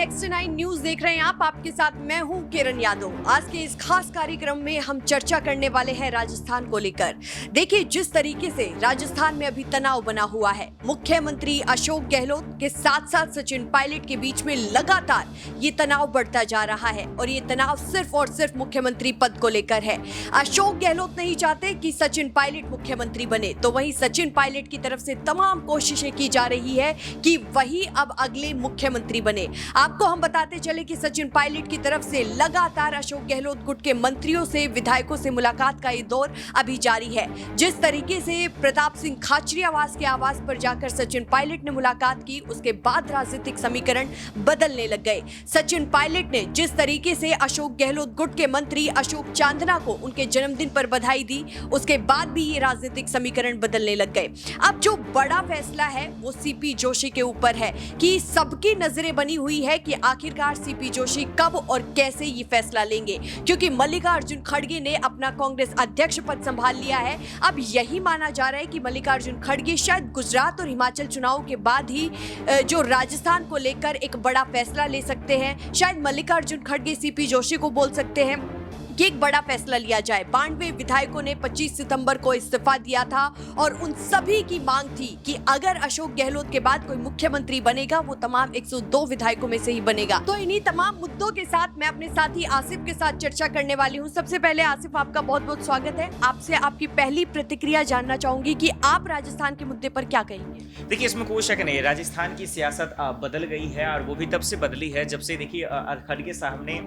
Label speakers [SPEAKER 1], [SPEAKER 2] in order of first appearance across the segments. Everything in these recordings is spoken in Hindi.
[SPEAKER 1] नेक्स्ट 9 न्यूज देख रहे हैं आप। आपके साथ मैं हूं किरण यादव। आज के इस खास कार्यक्रम में हम चर्चा करने वाले हैं राजस्थान को लेकर। देखिए, जिस तरीके से राजस्थान में अभी तनाव बना हुआ है, मुख्यमंत्री अशोक गहलोत के साथ साथ सचिन पायलट के बीच में लगातार ये तनाव बढ़ता जा रहा है और ये तनाव सिर्फ और सिर्फ मुख्यमंत्री पद को लेकर है। अशोक गहलोत नहीं चाहते कि सचिन पायलट मुख्यमंत्री बने, तो वहीं सचिन पायलट की तरफ से तमाम कोशिशें की जा रही है कि वही अब अगले मुख्यमंत्री बने। आपको हम बताते चले कि सचिन पायलट की तरफ से लगातार अशोक गहलोत गुट के मंत्रियों से, विधायकों से मुलाकात का ये दौर अभी जारी है। जिस तरीके से प्रताप सिंह खाचरियावास के आवास पर जाकर सचिन पायलट ने मुलाकात की, उसके बाद राजनीतिक समीकरण बदलने लग गए। सचिन पायलट ने जिस तरीके से अशोक गहलोत गुट के मंत्री अशोक चांदना को उनके जन्मदिन पर बधाई दी, उसके बाद भी ये राजनीतिक समीकरण बदलने लग गए। अब जो बड़ा फैसला है वो सीपी जोशी के ऊपर है कि सबकी नजरें बनी हुई है कि आखिरकार सीपी जोशी कब और कैसे ये फैसला लेंगे, क्योंकि मल्लिकार्जुन खड़गे ने अपना कांग्रेस अध्यक्ष पद संभाल लिया है। अब यही माना जा रहा है कि मल्लिकार्जुन खड़गे शायद गुजरात और हिमाचल चुनाव के बाद ही जो राजस्थान को लेकर एक बड़ा फैसला ले सकते हैं। शायद मल्लिकार्जुन खड़गे सीपी जोशी को बोल सकते हैं कि एक बड़ा फैसला लिया जाए। 92 विधायकों ने 25 सितंबर को इस्तीफा दिया था और उन सभी की मांग थी कि अगर अशोक गहलोत के बाद कोई मुख्यमंत्री बनेगा, वो तमाम 102 विधायकों में से ही बनेगा। तो इन्हीं तमाम मुद्दों के साथ मैं अपने साथी आसिफ के साथ चर्चा करने वाली हूँ। सबसे पहले आसिफ, आपका बहुत बहुत स्वागत है। आपसे आपकी पहली प्रतिक्रिया जानना चाहूंगी कि आप राजस्थान के मुद्दे पर क्या कहेंगे।
[SPEAKER 2] देखिए, इसमें कोई शक नहीं, राजस्थान की सियासत बदल गई है और वो भी तब से बदली है जब से देखिए खड़गे साहब ने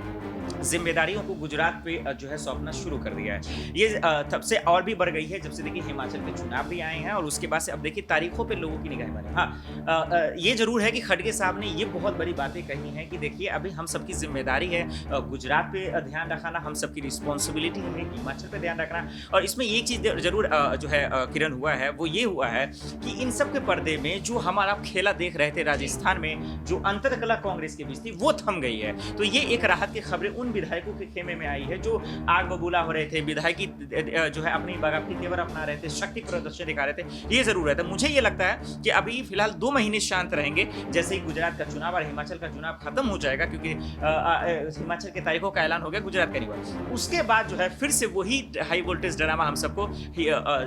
[SPEAKER 2] जिम्मेदारियों को गुजरात पे जो है सौंपना शुरू कर दिया है। ये तब से और भी बढ़ गई है जब से देखिए हिमाचल के चुनाव भी आए हैं और उसके बाद से अब देखिए तारीखों पे लोगों की निगाहें बनी। हाँ, ये जरूर है कि खड़गे साहब ने ये बहुत बड़ी बातें कही हैं कि देखिए अभी हम सबकी जिम्मेदारी है गुजरात पे ध्यान रखना, हम सबकी रिस्पॉन्सिबिलिटी है हिमाचल पे ध्यान रखना। और इसमें एक चीज जरूर जो है किरण हुआ है, वो ये हुआ है कि इन सब के पर्दे में जो हमारा खेला देख रहे थे राजस्थान में, जो अंतरकला कांग्रेस के बीच थी, वो थम गई है। तो ये एक राहत की खबरें उन विधायकों के खेमे में आई है जो आग बबूला हो रहे थे, विधायकी जो है अपनी बगावती तेवर अपना रहे थे, शक्ति प्रदर्शन दिखा रहे थे। ये जरूर है। मुझे ये लगता है कि अभी फिलहाल 2 महीने शांत रहेंगे। जैसे ही गुजरात का चुनाव और हिमाचल का चुनाव खत्म हो जाएगा, क्योंकि हिमाचल के तारीखों का ऐलान हो गया, गुजरात का नहीं हुआ, उसके बाद जो है फिर से वही हाई वोल्टेज ड्रामा हम सबको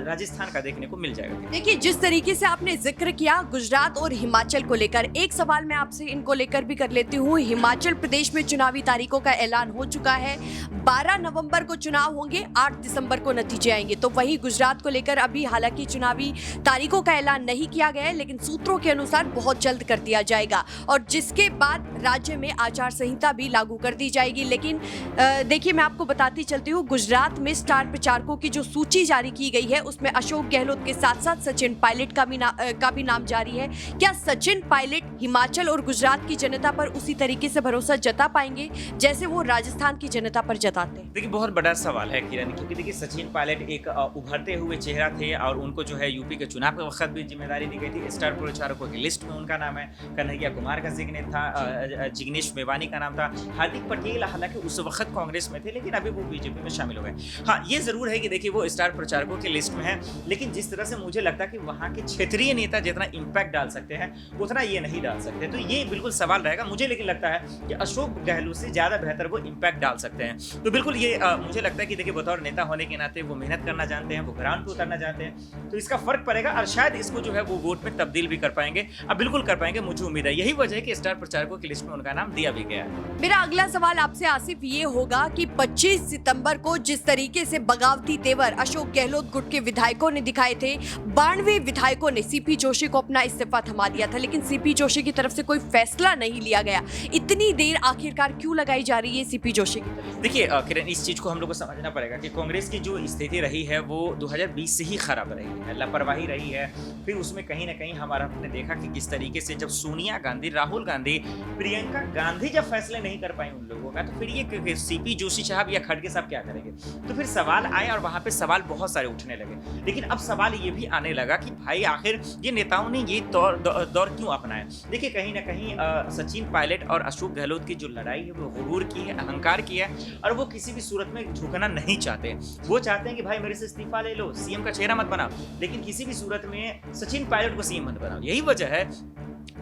[SPEAKER 2] राजस्थान का देखने को मिल जाएगा।
[SPEAKER 1] देखिए, जिस तरीके से आपने जिक्र किया गुजरात और हिमाचल को लेकर, एक सवाल मैं आपसे इनको लेकर भी कर लेती हूँ। हिमाचल प्रदेश में चुनावी तारीखों का ऐलान हो चुका है। 12 नवंबर को चुनाव होंगे, 8 दिसंबर को नतीजे आएंगे। तो वही गुजरात को लेकर अभी हालांकि चुनावी तारीखों का ऐलान नहीं किया गया है, लेकिन सूत्रों के अनुसार बहुत जल्द कर दिया जाएगा और जिसके बाद राज्य में आचार संहिता भी लागू कर दी जाएगी। लेकिन देखिए, मैं आपको बताती चलती हूँ, गुजरात में स्टार प्रचारकों की जो सूची जारी की गई है उसमें अशोक गहलोत के साथ साथ सचिन पायलट का भी नाम जारी है। क्या सचिन पायलट हिमाचल और गुजरात की जनता पर उसी तरीके से भरोसा जता पाएंगे जैसे वो राजस्थान की जनता पर जताते हैं?
[SPEAKER 2] देखिए, बहुत बड़ा सवाल है किरण, क्योंकि देखिए सचिन पायलट एक उभरते हुए चेहरा थे और उनको जो है यूपी के चुनाव के वक्त भी जिम्मेदारी दी गई थी। स्टार प्रचारकों की लिस्ट में उनका नाम है, कन्हैया कुमार का जिक्र था, जिग्नेश मेवानी का नाम था, हार्दिक पटेल हालांकि उस वक्त कांग्रेस में थे लेकिन अभी वो बीजेपी में शामिल हो गए। हाँ, ये जरूर है कि देखिए वो स्टार प्रचारकों की लिस्ट में है, लेकिन जिस तरह से मुझे लगता है कि वहाँ के क्षेत्रीय नेता जितना इम्पैक्ट डाल सकते हैं उतना ये नहीं डाल सकते। तो ये बिल्कुल सवाल रहेगा मुझे, लेकिन लगता है कि अशोक गहलोत से ज्यादा बेहतर वो इम्पैक्ट डाल सकते हैं। तो बिल्कुल ये मुझे लगता है कि देखिए बतौर नेता होने के नाते वो मेहनत करना जानते हैं, वो ग्राउंड पे उतरना जानते हैं, तो इसका फर्क पड़ेगा और शायद इसको जो है वो वोट में तब्दील भी कर पाएंगे। अब बिल्कुल कर पाएंगे, मुझे उम्मीद है। यही वजह है कि स्टार प्रचारकों की लिस्ट में उनका नाम दिया भी गया है।
[SPEAKER 1] मेरा अगला सवाल आपसे आसिफ ये होगा कि 25 सितंबर को जिस तरीके से बगावती तेवर अशोक गहलोत गुट के विधायकों ने दिखाए थे, 92 विधायकों ने सीपी जोशी को अपना इस्तीफा थमा दिया था, लेकिन सीपी जोशी की तरफ से कोई फैसला नहीं लिया गया। इतनी देर आखिरकार क्यों लगाई जा रही है सीपी जोशी की तरफ?
[SPEAKER 2] देखिए किरण, इस चीज को हम लोग को समझना पड़ेगा कि कांग्रेस की जो स्थिति रही है वो 2020 से ही खराब रही है, लापरवाही रही है। फिर उसमें कहीं ना कहीं हमारा हमने देखा कि किस तरीके से जब सोनिया गांधी, राहुल गांधी, प्रियंका गांधी जब फैसले नहीं कर पाई उन लोगों का, तो फिर ये सीपी जोशी साहब या खड़गे साहब क्या करेंगे? तो फिर सवाल आए और वहां पे सवाल बहुत सारे उठने लगे। लेकिन अब सवाल ये भी आने लगा कि भाई आखिर ये नेताओं ने ये दौर क्यों अपनाया? देखिए, कहीं ना कहीं सचिन पायलट और अशोक गहलोत की जो लड़ाई है वो गुरूर की है, अहंकार की है और वो किसी भी सूरत में झुकना नहीं चाहते। वो चाहते हैं कि भाई मेरे से इस्तीफा ले लो, सीएम का चेहरा मत बनाओ, लेकिन किसी भी सूरत में सचिन पायलट को सीएम मत बनाओ। यही वजह है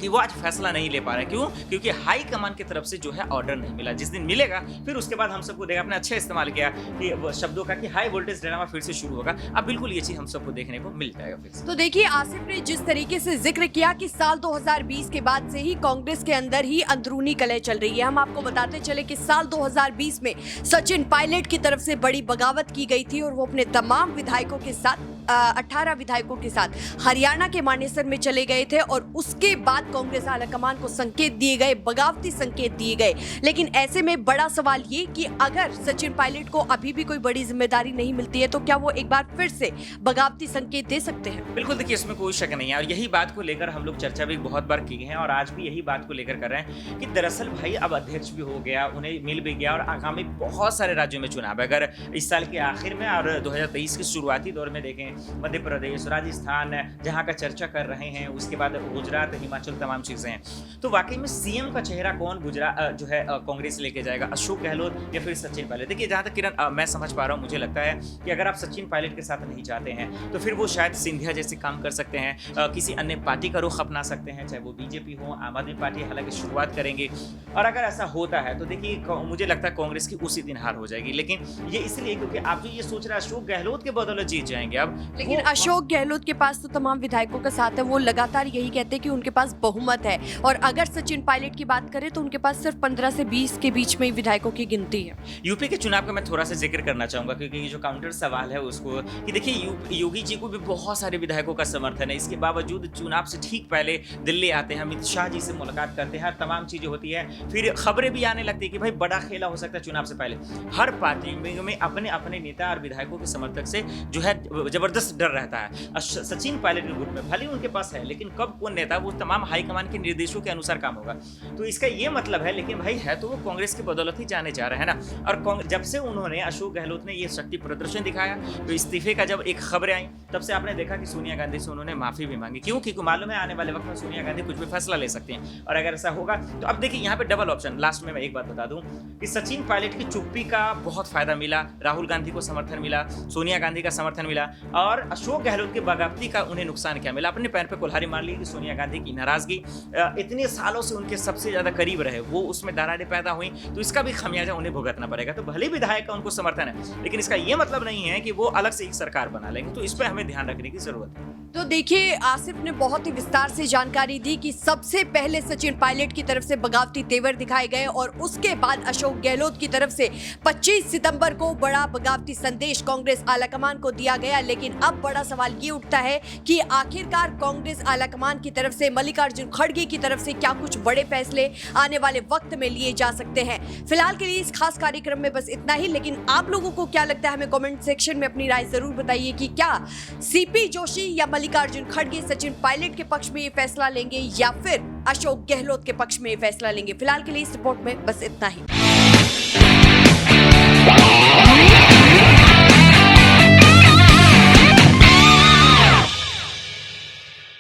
[SPEAKER 2] कि वो आज फैसला नहीं ले पा रहे हैं। क्यों? क्योंकि हाई कमान की तरफ से जो है ऑर्डर नहीं मिला। जिस दिन मिलेगा फिर उसके बाद हम सबको देखा, आपने अच्छा इस्तेमाल किया कि वो शब्दों का कि हाई वोल्टेज ड्रामा फिर से शुरू होगा। अब बिल्कुल ये चीज हम सबको देखने को मिल जाएगा फिर से।
[SPEAKER 1] तो देखिए, आसिफ ने जिस तरीके से जिक्र किया कि साल 2020 के बाद से ही कांग्रेस के अंदर ही अंदरूनी कलह चल रही है। हम आपको बताते चले कि साल 2020 में सचिन पायलट की तरफ से बड़ी बगावत की गई थी और वो अपने तमाम विधायकों के साथ 18 विधायकों के साथ हरियाणा के मानेसर में चले गए थे और उसके बाद कांग्रेस आलाकमान को संकेत दिए गए, बगावती संकेत दिए गए। लेकिन ऐसे में बड़ा सवाल ये कि अगर सचिन पायलट को अभी भी कोई बड़ी जिम्मेदारी नहीं मिलती है तो क्या वो एक बार फिर से बगावती संकेत दे सकते हैं?
[SPEAKER 2] बिल्कुल, देखिए इसमें कोई शक नहीं है और यही बात को लेकर हम लोग चर्चा भी बहुत बार की हैं और आज भी यही बात को लेकर कर रहे हैं कि दरअसल भाई अब अध्यक्ष भी हो गया, उन्हें मिल भी गया और आगामी बहुत सारे राज्यों में चुनाव है। अगर इस साल के आखिर में और 2023 के शुरुआती दौर में देखें, मध्य प्रदेश, राजस्थान जहां का चर्चा कर रहे हैं, उसके बाद गुजरात, हिमाचल, तमाम चीजें हैं, तो वाकई में सीएम का चेहरा कौन गुजरात जो है कांग्रेस लेके जाएगा, अशोक गहलोत या फिर सचिन पायलट? देखिए जहां तक किरण मैं समझ पा रहा हूं, मुझे लगता है कि अगर आप सचिन पायलट के साथ नहीं चाहते हैं तो फिर वो शायद सिंधिया जैसे काम कर सकते हैं, किसी अन्य पार्टी का रुख अपना सकते हैं, चाहे वो बीजेपी हो, आम आदमी पार्टी हालांकि शुरुआत करेंगे। और अगर ऐसा होता है तो देखिए मुझे लगता है कांग्रेस की उसी दिन हार हो जाएगी। लेकिन ये इसलिए क्योंकि आप जो ये सोच रहे हैं अशोक गहलोत के बदौलत जीत जाएंगे अब,
[SPEAKER 1] लेकिन अशोक गहलोत के पास तो तमाम विधायकों का साथ है। वो लगातार यही कहते हैं कि उनके पास बहुमत है और अगर सचिन पायलट की बात करें तो उनके पास सिर्फ 15 से 20 के बीच में ही विधायकों की गिनती है।
[SPEAKER 2] यूपी के चुनाव का मैं थोड़ा सा जिक्र करना चाहूंगा क्योंकि ये जो काउंटर सवाल है उसको कि देखिए योगी जी को भी बहुत सारे विधायकों का समर्थन है। इसके बावजूद चुनाव से ठीक पहले दिल्ली आते हैं, अमित शाह जी से मुलाकात करते हैं, तमाम चीजें होती है, फिर खबरें भी आने लगती है कि भाई बड़ा खेला हो सकता है चुनाव से पहले। हर पार्टी में अपने अपने नेता और विधायकों के समर्थक से जो है जबरदस्त डर रहता है। सचिन पायलट के ग्रुप में भले उनके पास है लेकिन कब कौन नेता, वो तमाम हाईकमान के निर्देशों के अनुसार काम होगा। तो इसका ये मतलब है, लेकिन भाई है तो वो कांग्रेस की बदौलत ही जाने जा रहे हैं ना। और जब से उन्होंने अशोक गहलोत ने ये शक्ति प्रदर्शन दिखाया, तो इस्तीफे का जब एक खबरें आई तब से आपने देखा कि सोनिया गांधी से उन्होंने माफी भी मांगी। क्यों? क्योंकि मालूम है आने वाले वक्त में सोनिया गांधी कुछ भी फैसला ले सकती हैं और अगर ऐसा होगा तो अब देखिए यहाँ पे डबल ऑप्शन। लास्ट में मैं एक बात बता दूं कि सचिन पायलट की चुप्पी का बहुत फायदा मिला, राहुल गांधी को समर्थन मिला, सोनिया गांधी का समर्थन मिला, और अशोक गहलोत की बगावती का उन्हें नुकसान क्या मिला? अपने पैर पे कुल्हाड़ी मार ली कि सोनिया गांधी की नाराजगी, इतने सालों से उनके सबसे ज्यादा करीब रहे, वो उसमें दरारें पैदा हुई, तो इसका भी खमियाजा उन्हें भुगतना पड़ेगा। तो भले विधायक का उनको समर्थन है लेकिन इसका यह मतलब नहीं है कि वो अलग से एक सरकार बना लेंगे। तो इस पर हमें ध्यान रखने की जरूरत है।
[SPEAKER 1] तो देखिए, आसिफ ने बहुत ही विस्तार से जानकारी दी कि सबसे पहले सचिन पायलट की तरफ से बगावती तेवर दिखाए गए और उसके बाद अशोक गहलोत की तरफ से 25 सितंबर को बड़ा बगावती संदेश कांग्रेस आलाकमान को दिया गया। लेकिन अब बड़ा सवाल ये उठता है कि आखिरकार कांग्रेस आलाकमान की तरफ से, मल्लिकार्जुन खड़गे की तरफ से क्या कुछ बड़े फैसले आने वाले वक्त में लिए जा सकते हैं? फिलहाल के लिए इस खास कार्यक्रम में बस इतना ही। लेकिन आप लोगों को क्या लगता है, हमें कमेंट सेक्शन में अपनी राय जरूर बताइए कि क्या सीपी जोशी या मल्लिकार्जुन खड़गे सचिन पायलट के पक्ष में ये फैसला लेंगे या फिर अशोक गहलोत के पक्ष में ये फैसला लेंगे। फिलहाल के लिए इस रिपोर्ट में बस इतना ही।